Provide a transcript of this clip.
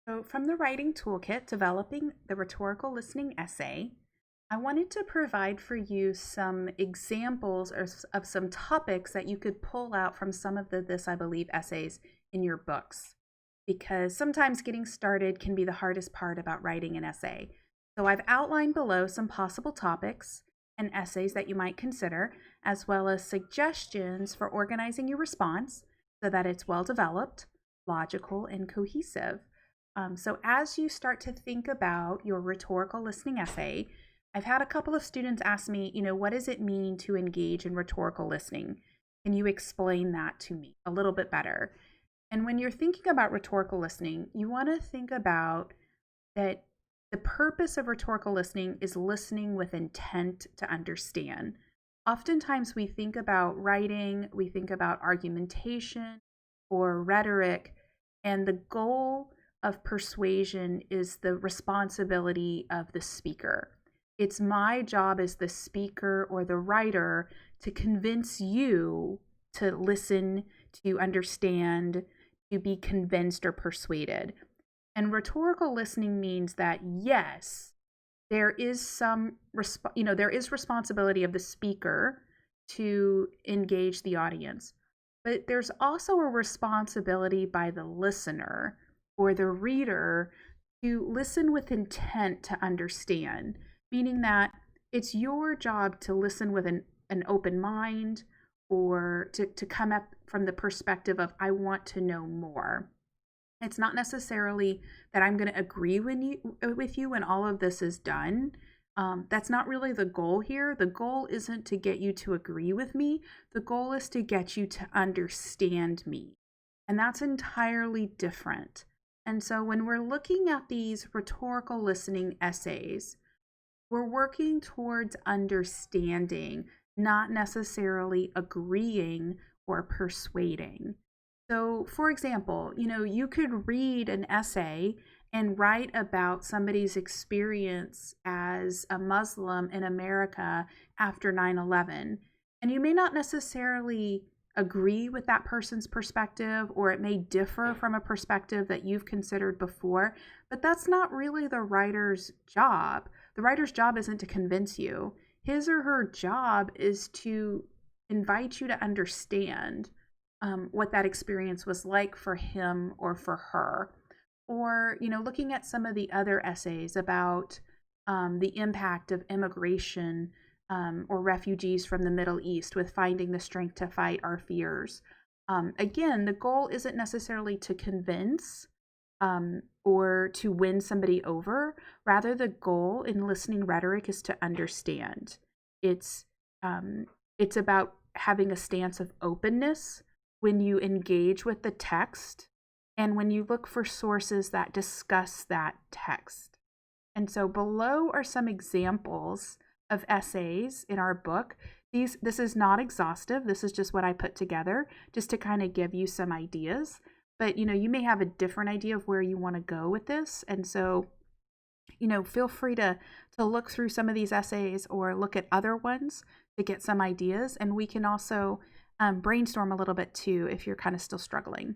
So, from the writing toolkit, developing the rhetorical listening essay, I wanted to provide for you some examples of some topics that you could pull out from some of the This I Believe essays in your books. Because sometimes getting started can be the hardest part about writing an essay. So, I've outlined below some possible topics and essays that you might consider, as well as suggestions for organizing your response so that it's well developed, logical, and cohesive. So as you start to think about your rhetorical listening essay, I've had a couple of students ask me, what does it mean to engage in rhetorical listening? Can you explain that to me a little bit better? And when you're thinking about rhetorical listening, you want to think about that the purpose of rhetorical listening is listening with intent to understand. Oftentimes we think about writing, we think about argumentation or rhetoric, and the goal of persuasion is the responsibility of the speaker. It's my job as the speaker or the writer to convince you to listen, to understand, to be convinced or persuaded. And rhetorical listening means that yes, there is there is responsibility of the speaker to engage the audience, but there's also a responsibility by the listener or the reader to listen with intent to understand, meaning that it's your job to listen with an open mind or to come up from the perspective of, I want to know more. It's not necessarily that I'm going to agree with you when all of this is done. That's not really the goal here. The goal isn't to get you to agree with me. The goal is to get you to understand me. And that's entirely different. And so when we're looking at these rhetorical listening essays, we're working towards understanding, not necessarily agreeing or persuading. So, for example, you could read an essay and write about somebody's experience as a Muslim in America after 9/11. And you may not necessarily agree with that person's perspective, or it may differ from a perspective that you've considered before, but that's not really the writer's job. The writer's job isn't to convince you. His or her job is to invite you to understand what that experience was like for him or for her. Or, looking at some of the other essays about the impact of immigration or refugees from the Middle East with finding the strength to fight our fears. Again, the goal isn't necessarily to convince or to win somebody over. Rather, the goal in listening rhetoric is to understand. It's about having a stance of openness when you engage with the text and when you look for sources that discuss that text. And so below are some examples of essays in our book. This is not exhaustive. This is just what I put together just to kind of give you some ideas. But, you may have a different idea of where you want to go with this. And so, feel free to look through some of these essays or look at other ones to get some ideas. And we can also brainstorm a little bit too if you're kind of still struggling.